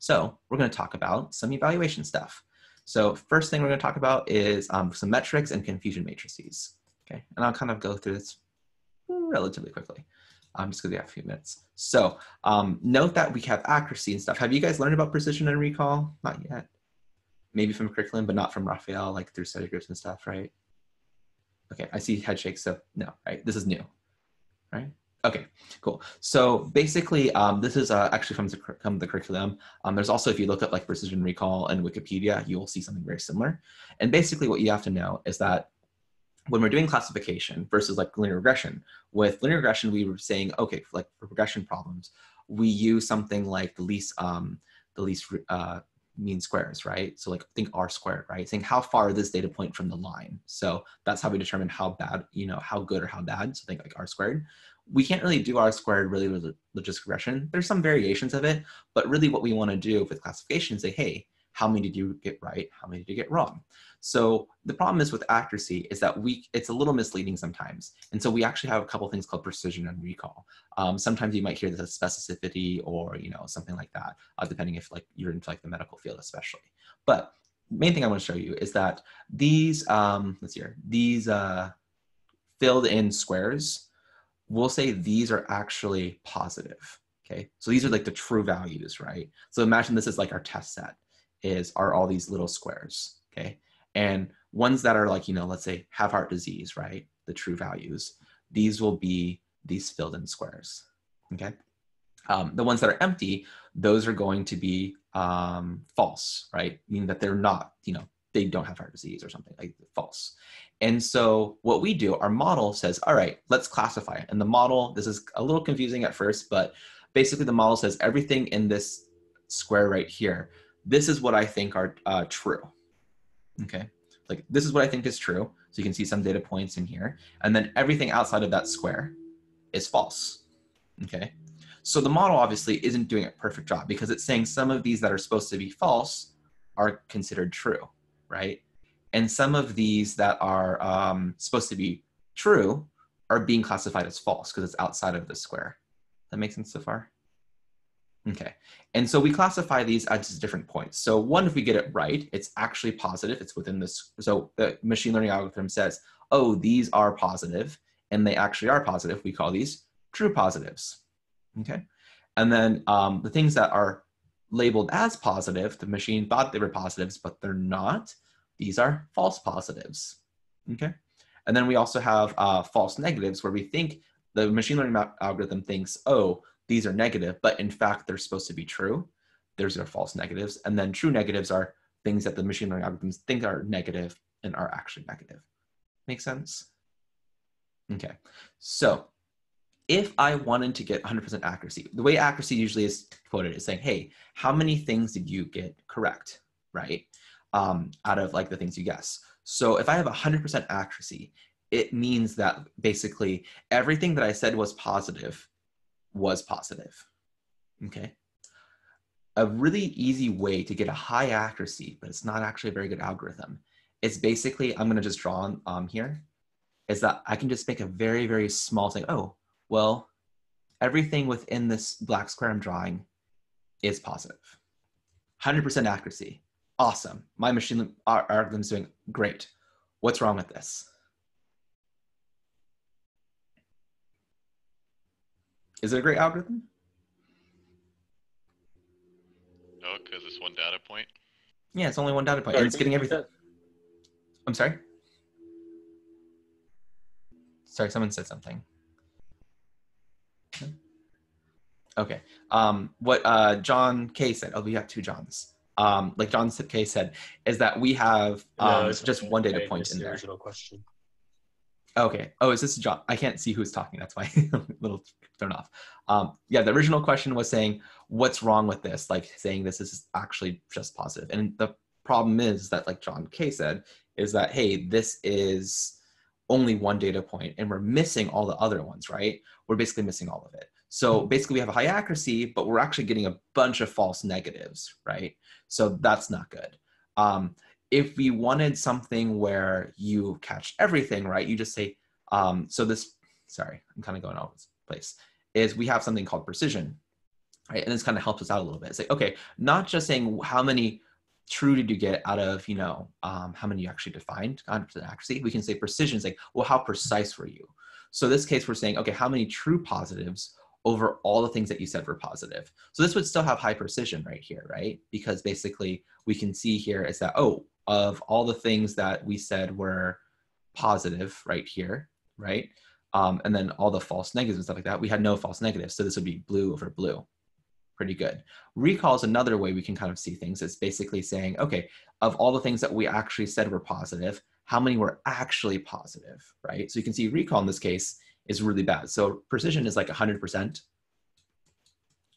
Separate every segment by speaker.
Speaker 1: So we're going to talk about some evaluation stuff. So first thing we're going to talk about is some metrics and confusion matrices. Okay, and I'll kind of go through this relatively quickly. Just because we have a few minutes. So note that we have accuracy and stuff. Have you guys learned about precision and recall? Not yet. Maybe from curriculum, but not from Raphael, like through study groups and stuff, right? Okay, I see head shakes, so no, right? This is new, right? Okay, cool. So basically, this is actually from the curriculum. There's also, if you look up like precision recall and Wikipedia, you will see something very similar. And basically what you have to know is that when we're doing classification versus like linear regression, with linear regression, we were saying, okay, for regression problems, we use something like the least mean squares, right? So like think R squared, right? Saying how far is this data point from the line. So that's how we determine how bad, how good or how bad. So think like R squared. We can't really do R squared really with logistic regression. There's some variations of it, but really what we want to do with classification is say, hey, how many did you get right? How many did you get wrong? So the problem is with accuracy is that it's a little misleading sometimes. And so we actually have a couple things called precision and recall. Sometimes you might hear this as specificity or, something like that, depending if like you're into like the medical field, especially. But main thing I want to show you is that these, let's see here, these filled in squares, we'll say these are actually positive. Okay, so these are like the true values, right? So imagine this is like our test set are all these little squares, okay? And ones that are like, let's say have heart disease, right? The true values, these will be these filled in squares, okay? The ones that are empty, those are going to be false, right? Meaning that they're not, they don't have heart disease or something like false. And so what we do, our model says, all right, let's classify it. And the model, this is a little confusing at first, but basically the model says everything in this square right here, this is what I think are true, okay? Like this is what I think is true. So you can see some data points in here. And then everything outside of that square is false, okay? So the model obviously isn't doing a perfect job because it's saying some of these that are supposed to be false are considered true, right? And some of these that are supposed to be true are being classified as false because it's outside of the square. That makes sense so far? Okay, and so we classify these as different points. So one, if we get it right, it's actually positive, it's within this. So the machine learning algorithm says, oh, these are positive, and they actually are positive. We call these true positives, okay? And then the things that are labeled as positive, the machine thought they were positives, but they're not. These are false positives, okay? And then we also have false negatives where we think the machine learning algorithm thinks, oh, these are negative, but in fact, they're supposed to be true. Those are false negatives. And then true negatives are things that the machine learning algorithms think are negative and are actually negative. Make sense? Okay, so if I wanted to get 100% accuracy, the way accuracy usually is quoted is saying, hey, how many things did you get correct, right? Out of like the things you guess. So if I have 100% accuracy, it means that basically everything that I said was positive, okay? A really easy way to get a high accuracy, but it's not actually a very good algorithm, is basically, I'm gonna just draw on here, is that I can just make a very, very small thing. Oh, well, everything within this black square I'm drawing is positive. 100% accuracy, awesome. My machine algorithm is doing great. What's wrong with this? Is it a great algorithm?
Speaker 2: No, because it's one data point.
Speaker 1: Yeah, it's only one data point, and it's getting everything. I'm sorry? Sorry, someone said something. Okay. What John K said, oh, we have two Johns. Like John K said, is that we have just one data point in there.
Speaker 3: Original question.
Speaker 1: Okay. Oh, is this John? I can't see who's talking. That's why I'm a little thrown off. Yeah, the original question was saying, what's wrong with this? Like saying this is actually just positive. And the problem is that, like John K said, is that, hey, this is only one data point and we're missing all the other ones, right? We're basically missing all of it. So basically we have a high accuracy, but we're actually getting a bunch of false negatives, right? So that's not good. If we wanted something where you catch everything, right, you just say, so this, sorry, I'm kind of going all over this place, is we have something called precision. right? And this kind of helps us out a little bit. It's like, okay, not just saying how many true did you get out of, how many you actually defined, 100% accuracy. We can say precision is like, well, how precise were you? So in this case, we're saying, okay, how many true positives over all the things that you said were positive? So this would still have high precision right here, right? Because basically we can see here is that, oh, of all the things that we said were positive right here, right? And then all the false negatives and stuff like that, we had no false negatives. So this would be blue over blue. Pretty good. Recall is another way we can kind of see things. It's basically saying, okay, of all the things that we actually said were positive, how many were actually positive, right? So you can see recall in this case is really bad. So precision is like 100%.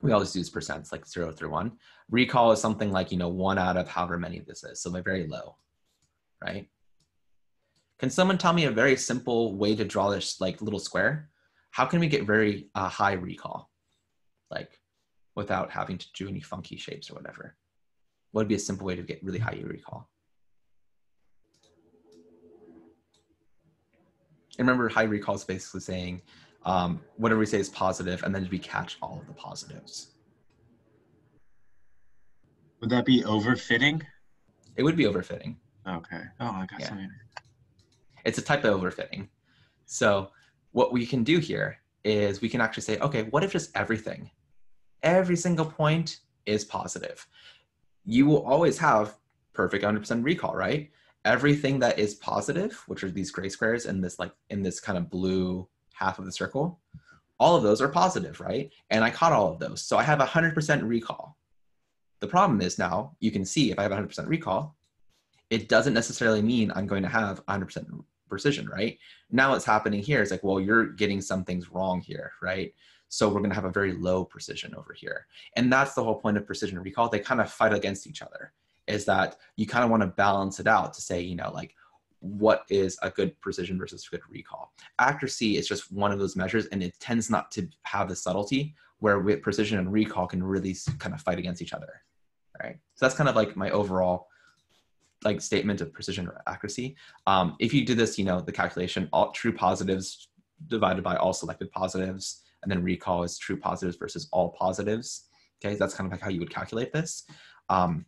Speaker 1: We always use percents like 0 through 1. Recall is something like, 1 out of however many this is. So they're very low, right? Can someone tell me a very simple way to draw this like little square? How can we get very high recall? Like without having to do any funky shapes or whatever. What would be a simple way to get really high recall? And remember, high recall is basically saying whatever we say is positive, and then we catch all of the positives.
Speaker 3: Would that be overfitting?
Speaker 1: It would be overfitting.
Speaker 3: Okay. Oh, I got something.
Speaker 1: It's a type of overfitting. So what we can do here is we can actually say, okay, what if just every single point is positive? You will always have perfect 100% recall, right? Everything that is positive, which are these gray squares in this kind of blue half of the circle, all of those are positive, right? And I caught all of those. So I have 100% recall. The problem is now you can see if I have 100% recall, it doesn't necessarily mean I'm going to have 100% precision, right? Now what's happening here is like, well, you're getting some things wrong here, right? So we're going to have a very low precision over here. And that's the whole point of precision and recall. They kind of fight against each other, is that you kind of want to balance it out to say, like what is a good precision versus good recall. Accuracy is just one of those measures, and it tends not to have the subtlety where with precision and recall can really kind of fight against each other, right? So that's kind of like my overall like statement of precision or accuracy. If you do this, the calculation, all true positives divided by all selected positives, and then recall is true positives versus all positives. Okay, that's kind of like how you would calculate this. Kind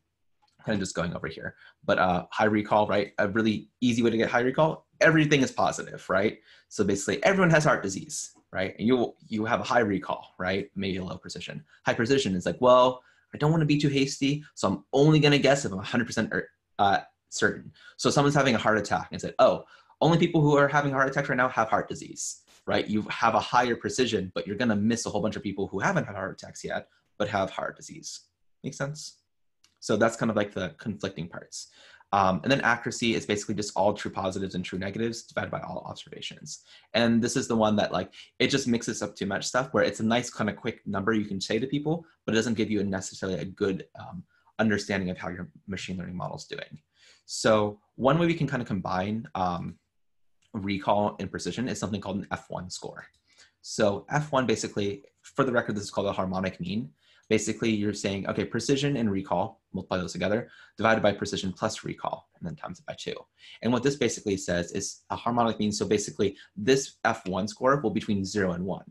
Speaker 1: of just going over here. But high recall, right? A really easy way to get high recall, everything is positive, right? So basically everyone has heart disease, right? And you have a high recall, right? Maybe a low precision. High precision is like, well, I don't want to be too hasty, so I'm only going to guess if I'm 100% certain. So someone's having a heart attack and said, oh, only people who are having heart attacks right now have heart disease, right? You have a higher precision, but you're going to miss a whole bunch of people who haven't had heart attacks yet, but have heart disease. Make sense? So that's kind of like the conflicting parts. And then accuracy is basically just all true positives and true negatives divided by all observations. And this is the one that like, it just mixes up too much stuff where it's a nice kind of quick number you can say to people, but it doesn't give you necessarily a good understanding of how your machine learning model is doing. So one way we can kind of combine recall and precision is something called an F1 score. So F1 basically, for the record, this is called a harmonic mean. Basically, you're saying, okay, precision and recall, multiply those together, divided by precision plus recall, and then times it by 2. And what this basically says is a harmonic mean. So basically, this F1 score will be between 0 and 1.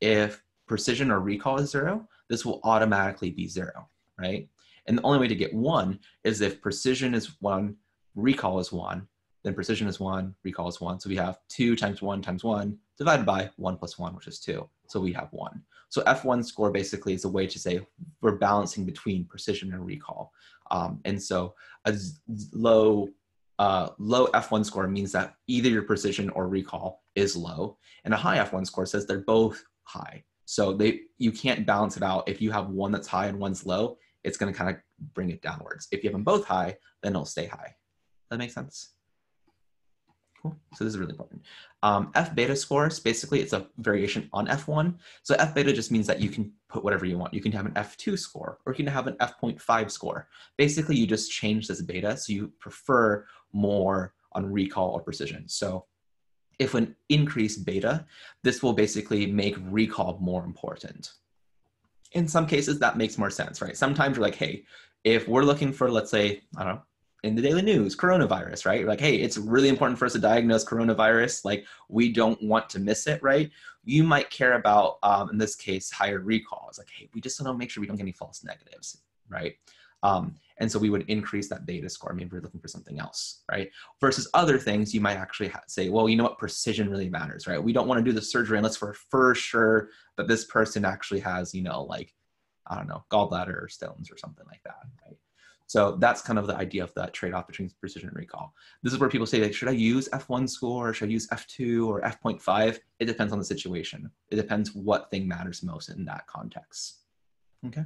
Speaker 1: If precision or recall is 0, this will automatically be 0, right? And the only way to get 1 is if precision is 1, recall is 1, then precision is 1, recall is 1. So we have 2 times 1 times 1 divided by 1 plus 1, which is 2. So we have 1. So F1 score basically is a way to say we're balancing between precision and recall. And so a low F1 score means that either your precision or recall is low, and a high F1 score says they're both high. So you can't balance it out. If you have one that's high and one's low, it's going to kind of bring it downwards. If you have them both high, then it'll stay high. Does that make sense? Cool. So this is really important. F beta scores, basically it's a variation on F1. So F beta just means that you can put whatever you want. You can have an F2 score, or you can have an F.5 score. Basically, you just change this beta, so you prefer more on recall or precision. So if an increased beta, this will basically make recall more important. In some cases, that makes more sense, right? Sometimes you're like, hey, if we're looking for, let's say, I don't know, in the daily news, coronavirus, right? Like, hey, it's really important for us to diagnose coronavirus. Like, we don't want to miss it, right? you might care about, in this case, higher recall. It's like, hey, we just want to make sure we don't get any false negatives, right? And so we would increase that beta score. Maybe we're looking for something else, right? Versus other things, you might actually say, well, you know what, precision really matters, right? We don't want to do the surgery unless we're for sure that this person actually has, you know, like, I don't know, gallbladder or stones or something like that, right? So that's kind of the idea of that trade-off between precision and recall. This is where people say, like, should I use F1 score? Or should I use F2 or F.5? It depends on the situation. It depends what thing matters most in that context. Okay.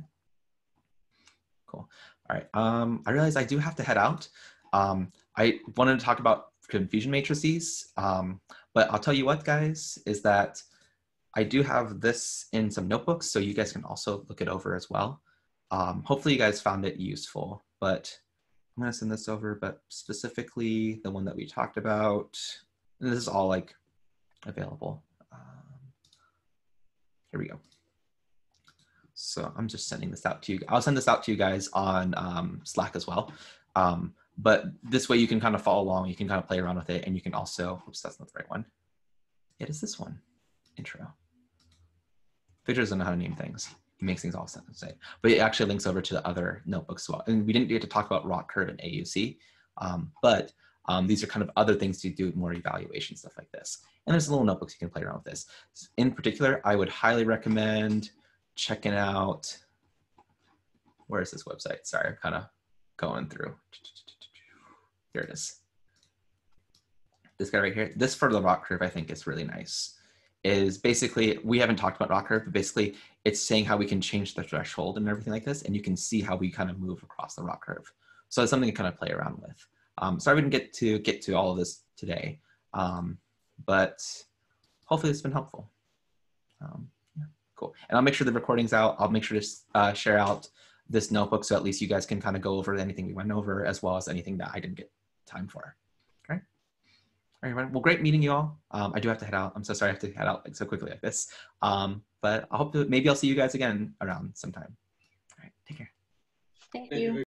Speaker 1: Cool. All right. I realize I do have to head out. I wanted to talk about confusion matrices, but I'll tell you what, guys, is that I do have this in some notebooks, so you guys can also look it over as well. Hopefully you guys found it useful, but I'm gonna send this over, but specifically the one that we talked about, and this is all like available. Here we go. So I'm just sending this out to you. I'll send this out to you guys on Slack as well. But this way you can kind of follow along, you can kind of play around with it, and you can also, oops, that's not the right one. It is this one, intro. Victor doesn't know how to name things. He makes things all sense, but it actually links over to the other notebooks as well. And we didn't get to talk about ROC curve and AUC, but these are kind of other things to do more evaluation, stuff like this. And there's little notebooks you can play around with this. In particular, I would highly recommend checking out, where is this website? Sorry, I'm kind of going through. Here it is. This guy right here. This for the ROC curve, I think is really nice. Is basically, we haven't talked about ROC curve, but basically it's saying how we can change the threshold and everything like this, and you can see how we kind of move across the ROC curve. So it's something to kind of play around with. Sorry we didn't get to all of this today, but hopefully it's been helpful. Yeah, cool. And I'll make sure the recording's out. I'll make sure to share out this notebook so at least you guys can kind of go over anything we went over as well as anything that I didn't get time for. Okay. All right, everyone. Well, great meeting you all. I do have to head out. I'm so sorry I have to head out like so quickly like this. But I hope maybe I'll see you guys again around sometime. All right, take care.
Speaker 4: Thank you.